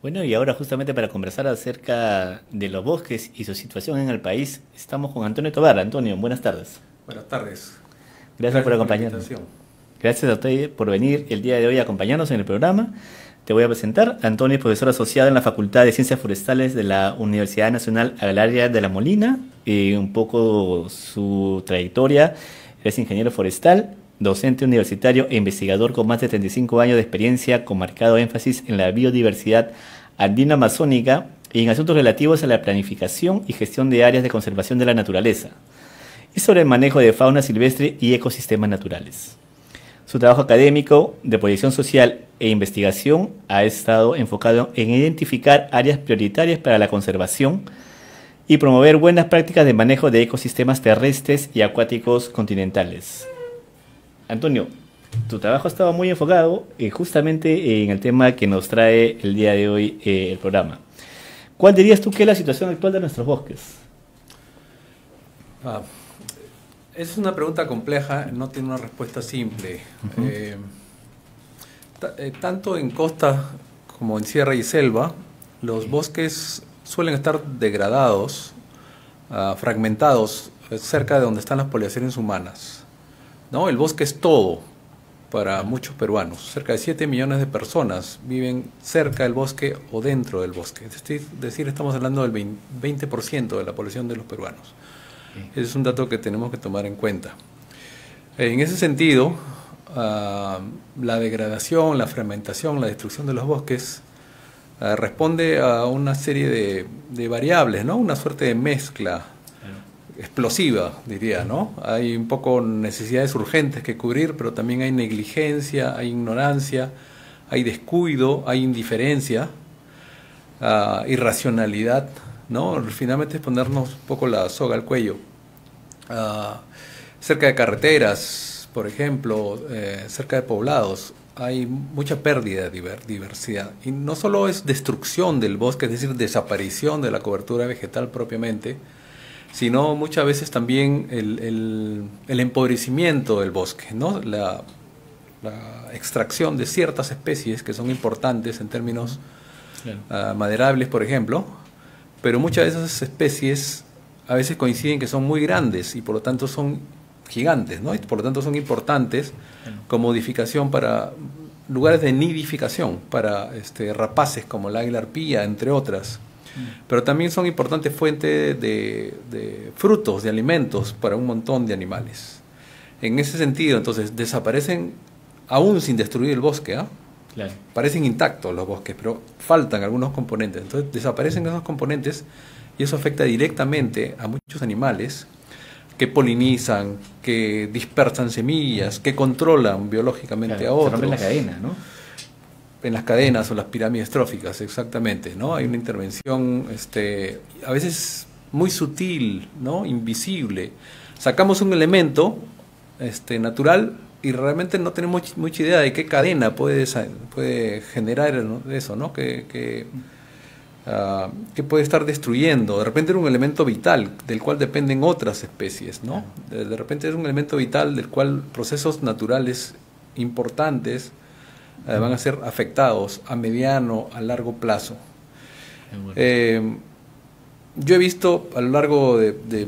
Bueno, y ahora justamente para conversar acerca de los bosques y su situación en el país, estamos con Antonio Tobar. Antonio, buenas tardes. Buenas tardes. Gracias por Gracias por la acompañarnos. invitación. Gracias a usted por venir el día de hoy a acompañarnos en el programa. Te voy a presentar. Antonio es profesor asociado en la Facultad de Ciencias Forestales de la Universidad Nacional Agraria de La Molina. Y un poco su trayectoria: es ingeniero forestal, docente universitario e investigador con más de 35 años de experiencia, con marcado énfasis en la biodiversidad andina amazónica y en asuntos relativos a la planificación y gestión de áreas de conservación de la naturaleza, y sobre el manejo de fauna silvestre y ecosistemas naturales. Su trabajo académico de proyección social e investigación ha estado enfocado en identificar áreas prioritarias para la conservación y promover buenas prácticas de manejo de ecosistemas terrestres y acuáticos continentales. Antonio, tu trabajo estaba muy enfocado justamente en el tema que nos trae el día de hoy el programa. ¿Cuál dirías tú que es la situación actual de nuestros bosques? Ah, es una pregunta compleja, no tiene una respuesta simple. Tanto en costa como en sierra y selva, los bosques suelen estar degradados, fragmentados, cerca de donde están las poblaciones humanas, ¿no? El bosque es todo para muchos peruanos. Cerca de 7 millones de personas viven cerca del bosque o dentro del bosque. Es decir, estamos hablando del 20% de la población de los peruanos. Ese es un dato que tenemos que tomar en cuenta. En ese sentido, la degradación, la fragmentación, la destrucción de los bosques responde a una serie de variables, ¿no? Una suerte de mezcla explosiva, diría, ¿no? Hay un poco necesidades urgentes que cubrir, pero también hay negligencia, hay ignorancia, hay descuido, hay indiferencia, irracionalidad, ¿no? Finalmente es ponernos un poco la soga al cuello. Cerca de carreteras, por ejemplo, cerca de poblados, hay mucha pérdida de diversidad. Y no solo es destrucción del bosque, es decir, desaparición de la cobertura vegetal propiamente, sino muchas veces también el empobrecimiento del bosque, ¿no? La extracción de ciertas especies que son importantes en términos maderables, por ejemplo, pero muchas de esas especies a veces coinciden que son muy grandes y por lo tanto son gigantes, ¿no? Y por lo tanto son importantes como edificación para lugares de nidificación, para rapaces como el águila arpía, entre otras. Pero también son importantes fuentes de frutos, de alimentos para un montón de animales. En ese sentido, entonces, desaparecen aún sin destruir el bosque, ¿ah? Claro. Parecen intactos los bosques, pero faltan algunos componentes. Entonces, desaparecen esos componentes y eso afecta directamente a muchos animales que polinizan, que dispersan semillas, que controlan biológicamente a otros. Se rompe la cadena, ¿no? En las cadenas o las pirámides tróficas, exactamente, ¿no? Hay una intervención, a veces muy sutil, ¿no? Invisible. Sacamos un elemento, natural y realmente no tenemos mucha idea de qué cadena puede generar, ¿no? Eso, ¿no? Que puede estar destruyendo. De repente era un elemento vital del cual dependen otras especies, ¿no? De repente es un elemento vital del cual procesos naturales importantes van a ser afectados a mediano, a largo plazo. Yo he visto a lo largo de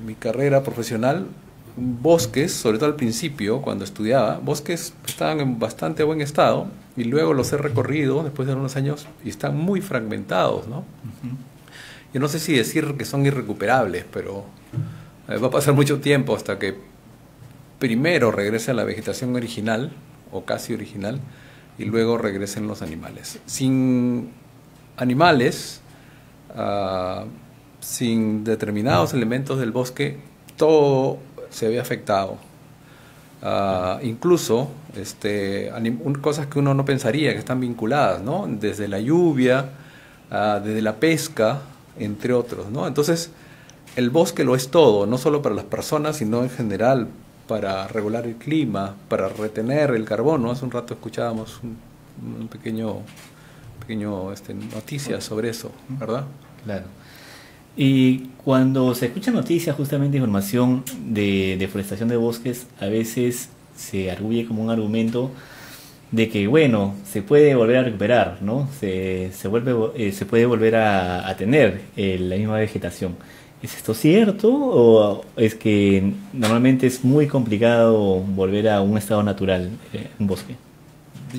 mi carrera profesional bosques, sobre todo al principio, cuando estudiaba, bosques que estaban en bastante buen estado y luego los he recorrido después de unos años y están muy fragmentados, ¿no? Yo no sé si decir que son irrecuperables, pero va a pasar mucho tiempo hasta que primero regrese a la vegetación original o casi original, y luego regresen los animales. Sin animales, sin determinados elementos del bosque, todo se ve afectado. Incluso cosas que uno no pensaría que están vinculadas, ¿no? Desde la lluvia, desde la pesca, entre otros, ¿no? Entonces, el bosque lo es todo, no solo para las personas, sino en general para regular el clima, para retener el carbono. Hace un rato escuchábamos un pequeño noticia sobre eso, ¿verdad? Claro. Y cuando se escucha noticias, justamente información de deforestación de bosques, a veces se arguye como un argumento de que, bueno, se puede volver a recuperar, ¿no? Se puede volver a tener la misma vegetación. ¿Es esto cierto o es que normalmente es muy complicado volver a un estado natural, un bosque?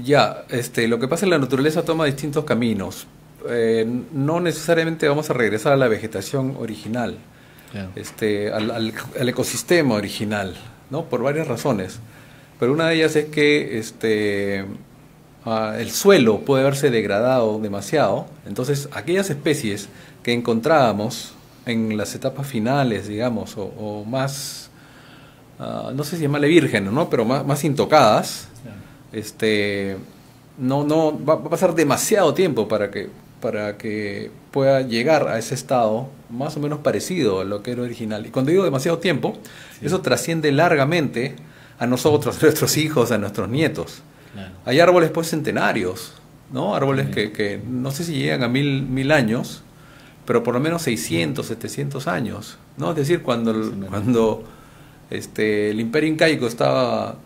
Ya, lo que pasa es que la naturaleza toma distintos caminos. No necesariamente vamos a regresar a la vegetación original, Claro. al ecosistema original, ¿no? Por varias razones. Pero una de ellas es que el suelo puede haberse degradado demasiado. Entonces, aquellas especies que encontrábamos en las etapas finales, digamos, o más, no sé si llamarle virgen, ¿no? Pero más intocadas, no va a pasar demasiado tiempo para que pueda llegar a ese estado más o menos parecido a lo que era original. Y cuando digo demasiado tiempo, sí, eso trasciende largamente a nosotros, a nuestros hijos, a nuestros nietos. Claro. Hay árboles pues centenarios, ¿no? Árboles que no sé si llegan a mil años, pero por lo menos 600, 700 años, ¿no? Es decir, cuando el Imperio Incaico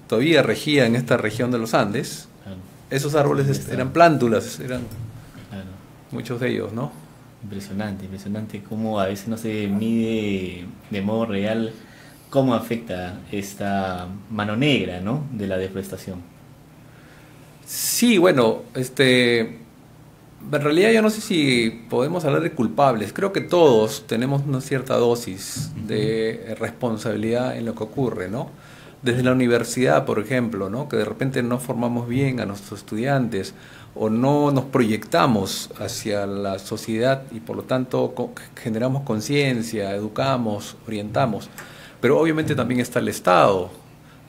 todavía regía en esta región de los Andes, claro, esos árboles eran plántulas, eran claro, muchos de ellos, ¿no? Impresionante, impresionante cómo a veces no se mide de modo real cómo afecta esta mano negra, ¿no?, de la deforestación. Sí, bueno, en realidad yo no sé si podemos hablar de culpables. Creo que todos tenemos una cierta dosis de responsabilidad en lo que ocurre, ¿no? Desde la universidad, por ejemplo, ¿no? Que de repente no formamos bien a nuestros estudiantes o no nos proyectamos hacia la sociedad y por lo tanto generamos conciencia, educamos, orientamos. Pero obviamente también está el Estado,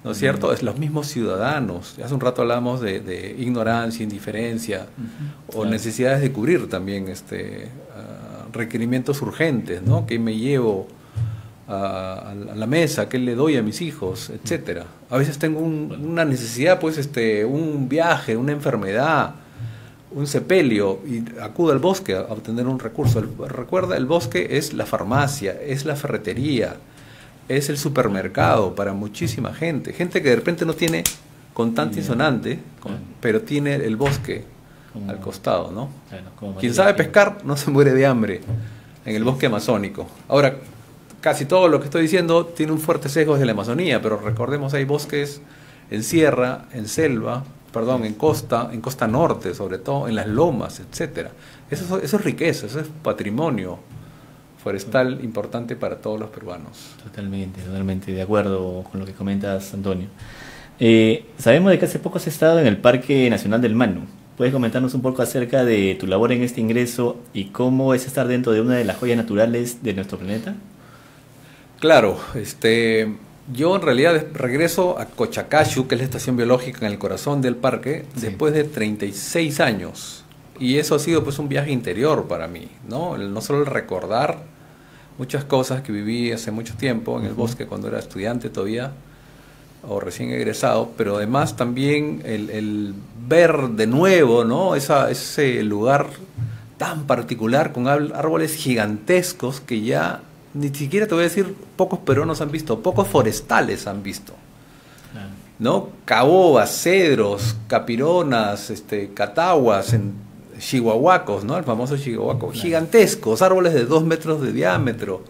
¿no es cierto? Es los mismos ciudadanos. Hace un rato hablamos de ignorancia, indiferencia, o claro, necesidades de cubrir también requerimientos urgentes, ¿no? ¿Qué me llevo a la mesa? ¿Qué le doy a mis hijos? Etcétera. A veces tengo una necesidad, pues, un viaje, una enfermedad, un sepelio, y acudo al bosque a obtener un recurso. Recuerda, el bosque es la farmacia, es la ferretería, es el supermercado para muchísima gente que de repente no tiene constante insonante, pero tiene el bosque al costado, ¿no? Claro, quien sabe pescar no se muere de hambre en el bosque amazónico. Ahora, casi todo lo que estoy diciendo tiene un fuerte sesgo de la Amazonía, pero recordemos, hay bosques en sierra, en selva, en costa norte, sobre todo en las lomas, etcétera. Eso es riqueza, eso es patrimonio forestal importante para todos los peruanos. Totalmente de acuerdo con lo que comentas, Antonio. Sabemos de que hace poco has estado en el Parque Nacional del Manu. ¿Puedes comentarnos un poco acerca de tu labor en este ingreso y cómo es estar dentro de una de las joyas naturales de nuestro planeta? Claro, yo en realidad regreso a Cochacachu, que es la estación biológica en el corazón del parque, sí, después de 36 años. Y eso ha sido pues un viaje interior para mí, ¿no? No solo el recordar muchas cosas que viví hace mucho tiempo en el bosque cuando era estudiante todavía o recién egresado, pero además también el ver de nuevo, ¿no? Ese lugar tan particular con árboles gigantescos que ya ni siquiera te voy a decir pocos peruanos han visto, pocos forestales han visto, ¿no? Caobas, cedros, capironas, catahuas, chihuahuacos, ¿no? El famoso chihuahuaco, gigantescos, árboles de 2 metros de diámetro,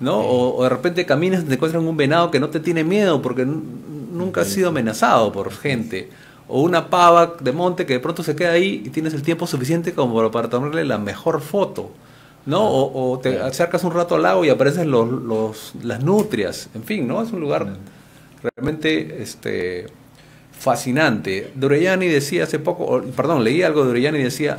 ¿no? O de repente caminas y te encuentran un venado que no te tiene miedo porque nunca ha sido amenazado por gente, o una pava de monte que de pronto se queda ahí y tienes el tiempo suficiente como para tomarle la mejor foto, ¿no? O te acercas un rato al lago y aparecen las nutrias, en fin, ¿no? Es un lugar realmente fascinante. Dorellani decía hace poco, leí algo de Dorellani y decía,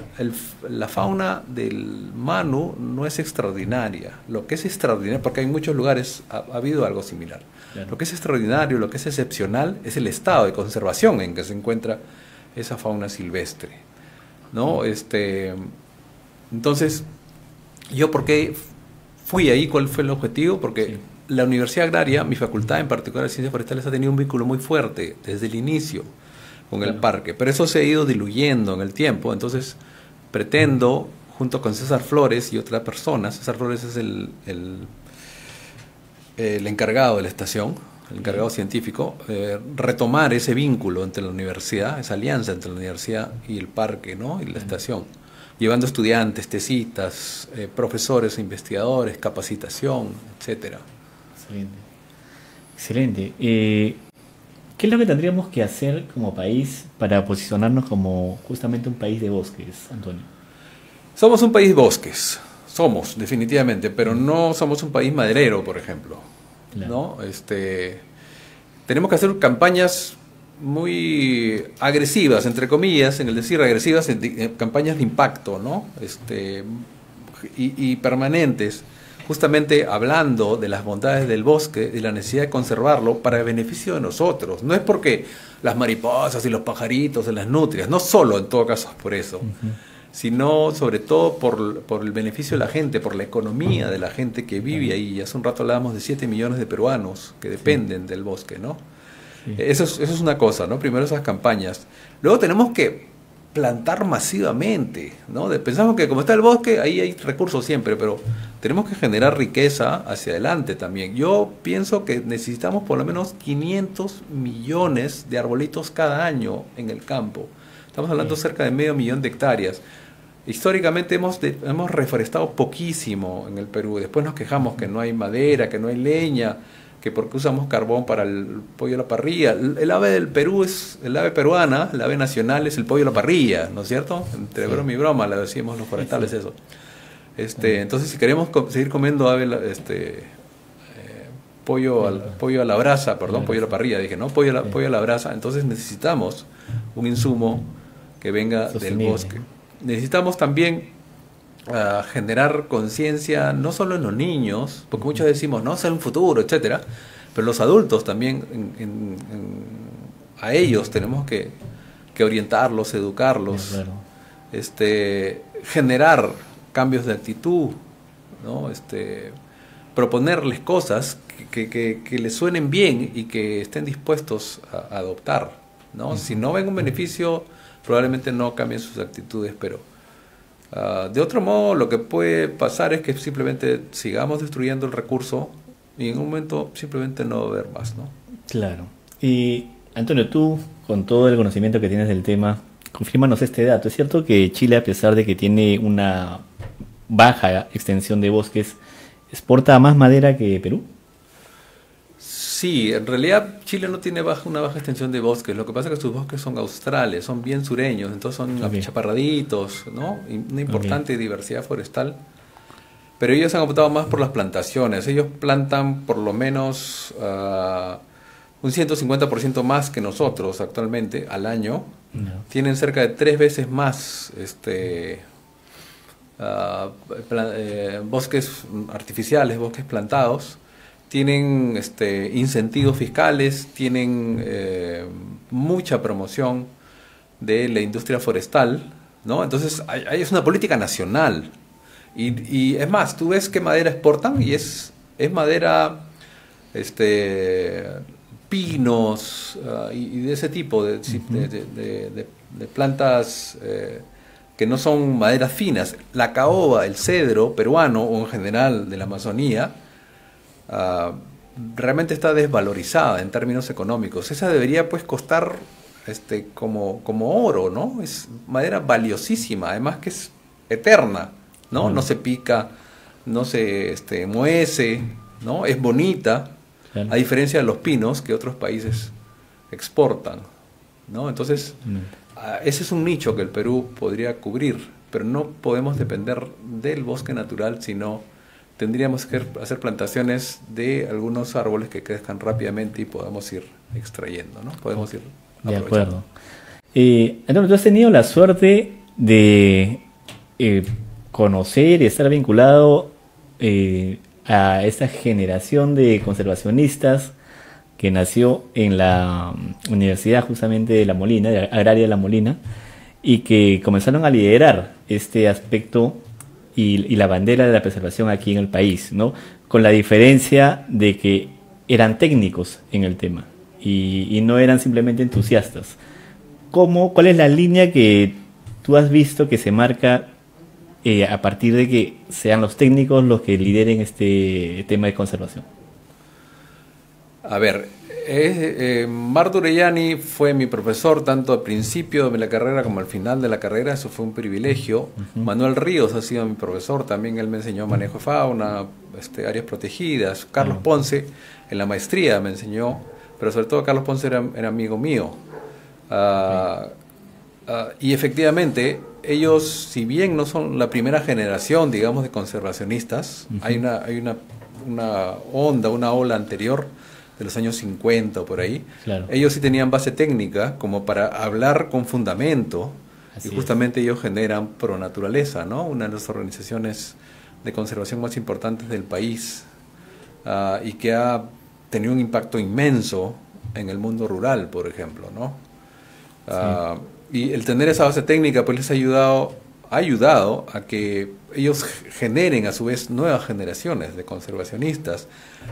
la fauna del Manu no es extraordinaria. Lo que es extraordinario, porque hay muchos lugares, ha habido algo similar. Claro. Lo que es extraordinario, lo que es excepcional, es el estado de conservación en que se encuentra esa fauna silvestre, ¿no? Entonces, ¿yo por qué fui ahí? ¿Cuál fue el objetivo? Porque sí, la Universidad Agraria, mi facultad en particular de Ciencias Forestales, ha tenido un vínculo muy fuerte desde el inicio con el parque, pero eso se ha ido diluyendo en el tiempo. Entonces pretendo, junto con César Flores y otras personas, César Flores es el encargado de la estación, el encargado científico, retomar ese vínculo entre la universidad, esa alianza entre la universidad y el parque, ¿no? Y la estación, llevando estudiantes, tesistas, profesores, investigadores, capacitación, etcétera. Excelente. Excelente. ¿Qué es lo que tendríamos que hacer como país para posicionarnos como justamente un país de bosques, Antonio? Somos un país bosques, somos definitivamente, pero no somos un país maderero, por ejemplo. Claro. ¿No? Tenemos que hacer campañas muy agresivas, entre comillas, en el decir agresivas, campañas de impacto, ¿no? Y permanentes, justamente hablando de las bondades del bosque y la necesidad de conservarlo para el beneficio de nosotros. No es porque las mariposas y los pajaritos y las nutrias, no solo en todo caso es por eso, sino sobre todo por el beneficio de la gente, por la economía de la gente que vive ahí. Y hace un rato hablábamos de 7 millones de peruanos que dependen del bosque, ¿no? Eso es una cosa, ¿no? Primero esas campañas. Luego tenemos que plantar masivamente, ¿no? Pensamos que como está el bosque, ahí hay recursos siempre, pero tenemos que generar riqueza hacia adelante también. Yo pienso que necesitamos por lo menos 500 millones de arbolitos cada año en el campo. Estamos hablando cerca de 500.000 de hectáreas. Históricamente hemos reforestado poquísimo en el Perú. Después nos quejamos que no hay madera, que no hay leña, que porque usamos carbón para el pollo a la parrilla. El ave del Perú el ave peruana, el ave nacional es el pollo a la parrilla, ¿no es cierto? Entre broma y broma le decimos los forestales eso. Entonces, si queremos seguir comiendo pollo a la brasa, perdón, pollo a la parrilla, dije, ¿no? Pollo a la brasa, entonces necesitamos un insumo que venga del bosque. Necesitamos también generar conciencia, no solo en los niños, porque muchos decimos, no, es el futuro, etcétera, pero los adultos también, a ellos tenemos que orientarlos, educarlos, generar cambios de actitud, ¿no? Proponerles cosas que les suenen bien y que estén dispuestos a adoptar, ¿no? Si no ven un beneficio, probablemente no cambien sus actitudes, pero de otro modo lo que puede pasar es que simplemente sigamos destruyendo el recurso y en un momento simplemente no va a haber más, ¿no? Claro. Y Antonio, tú, con todo el conocimiento que tienes del tema, confírmanos este dato. ¿Es cierto que Chile, a pesar de que tiene una baja extensión de bosques, exporta más madera que Perú? Sí, en realidad Chile no tiene una baja extensión de bosques. Lo que pasa es que sus bosques son australes, son bien sureños, entonces son achaparraditos, ¿no? Y una importante diversidad forestal. Pero ellos han optado más por las plantaciones. Ellos plantan por lo menos un 150% más que nosotros actualmente al año. Tienen cerca de 3 veces más bosques artificiales, bosques plantados. Tienen incentivos fiscales, tienen mucha promoción de la industria forestal, ¿no? Entonces es una política nacional. Y es más, tú ves qué madera exportan y es madera, pinos y de ese tipo de plantas que no son maderas finas. La caoba, el cedro peruano o en general de la Amazonía, realmente está desvalorizada en términos económicos. Esa debería pues costar como oro, ¿no? Es madera valiosísima, además que es eterna, ¿no? No se pica, no se muece, ¿no? Es bonita, a diferencia de los pinos que otros países exportan, ¿no? Entonces, ese es un nicho que el Perú podría cubrir, pero no podemos depender del bosque natural, sino tendríamos que hacer plantaciones de algunos árboles que crezcan rápidamente y podamos ir extrayendo, ¿no? Podemos ir aprovechando. De acuerdo. Entonces, tú has tenido la suerte de conocer y estar vinculado a esta generación de conservacionistas que nació en la Universidad justamente de La Molina, de Agraria de La Molina, y que comenzaron a liderar este aspecto y la bandera de la preservación aquí en el país, ¿no? Con la diferencia de que eran técnicos en el tema y no eran simplemente entusiastas. ¿Cuál es la línea que tú has visto que se marca a partir de que sean los técnicos los que lideren este tema de conservación? A ver, Marc Durellani fue mi profesor tanto al principio de la carrera como al final de la carrera, eso fue un privilegio. Manuel Ríos ha sido mi profesor, también él me enseñó manejo de fauna, áreas protegidas. Carlos Ponce en la maestría me enseñó, pero sobre todo Carlos Ponce era amigo mío. Y efectivamente, ellos, si bien no son la primera generación, digamos, de conservacionistas, hay una ola anterior de los años 50 o por ahí. Claro. Ellos sí tenían base técnica como para hablar con fundamento. Así y justamente ellos generan Pronaturaleza, ¿no? Una de las organizaciones de conservación más importantes del país, y que ha tenido un impacto inmenso en el mundo rural, por ejemplo, ¿no? Y el tener esa base técnica pues les ha ayudado a que ellos generen a su vez nuevas generaciones de conservacionistas.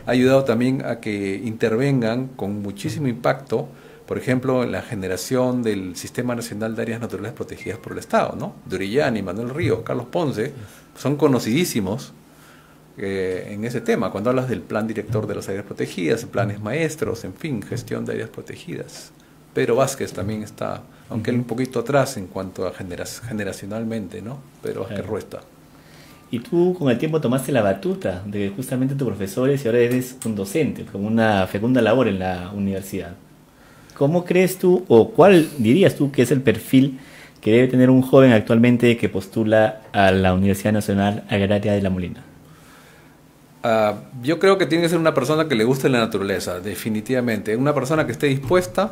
Ha ayudado también a que intervengan con muchísimo impacto, por ejemplo, en la generación del Sistema Nacional de Áreas Naturales Protegidas por el Estado, ¿no? Durellani, Manuel Ríos, Carlos Ponce, son conocidísimos en ese tema, cuando hablas del plan director de las áreas protegidas, planes maestros, en fin, gestión de áreas protegidas. Pedro Vázquez también está, aunque él un poquito atrás en cuanto a generacionalmente, ¿no? Pedro Vázquez Ruesta. Y tú con el tiempo tomaste la batuta de justamente tus profesores y ahora eres un docente, con una fecunda labor en la universidad. ¿Cómo crees tú, o cuál dirías tú que es el perfil que debe tener un joven actualmente que postula a la Universidad Nacional Agraria de La Molina? Yo creo que tiene que ser una persona que le guste la naturaleza, definitivamente. Una persona que esté dispuesta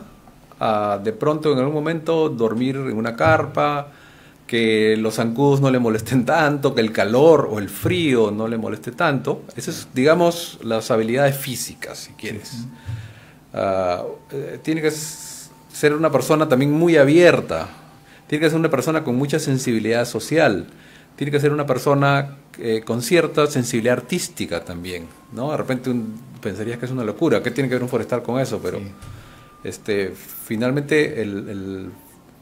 a de pronto en algún momento dormir en una carpa, que los zancudos no le molesten tanto, que el calor o el frío no le moleste tanto. Esas es, digamos, las habilidades físicas, si quieres. Tiene que ser una persona también muy abierta, tiene que ser una persona con mucha sensibilidad social, tiene que ser una persona con cierta sensibilidad artística también, ¿no? De repente pensarías que es una locura, ¿qué tiene que ver un forestal con eso? Pero finalmente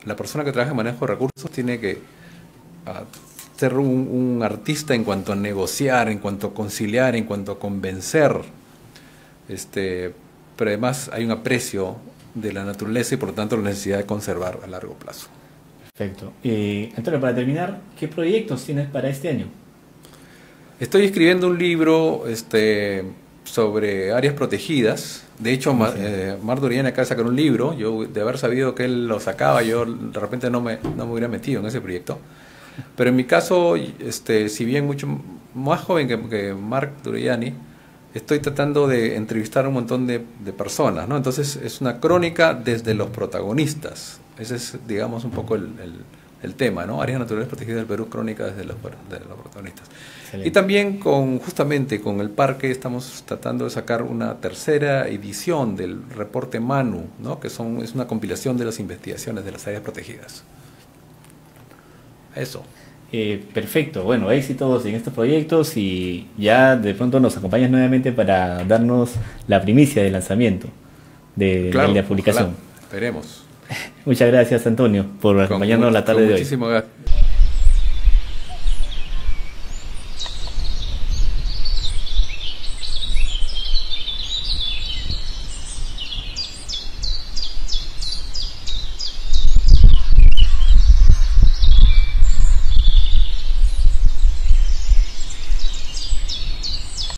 la persona que trabaja en manejo de recursos tiene que ser un artista en cuanto a negociar, en cuanto a conciliar, en cuanto a convencer, pero además hay un aprecio de la naturaleza y por lo tanto la necesidad de conservar a largo plazo. Perfecto. Antonio, para terminar, ¿qué proyectos tienes para este año? Estoy escribiendo un libro sobre áreas protegidas. De hecho, Marc Durellani acaba de sacar un libro. Yo, de haber sabido que él lo sacaba, yo de repente no me hubiera metido en ese proyecto. Pero en mi caso, si bien mucho más joven que Marc Durellani, estoy tratando de entrevistar a un montón de personas, ¿no? Entonces es una crónica desde los protagonistas. Ese es, digamos, un poco el tema, ¿no? Áreas naturales protegidas del Perú, crónica desde los protagonistas. Excelente. Y también justamente con el parque estamos tratando de sacar una tercera edición del reporte Manu, ¿no? Que es una compilación de las investigaciones de las áreas protegidas. Eso. Perfecto, bueno, éxitos en estos proyectos y ya de pronto nos acompañas nuevamente para darnos la primicia del lanzamiento de la publicación. Ojalá. Esperemos. Muchas gracias, Antonio, por acompañarnos la tarde de hoy. Muchísimas gracias.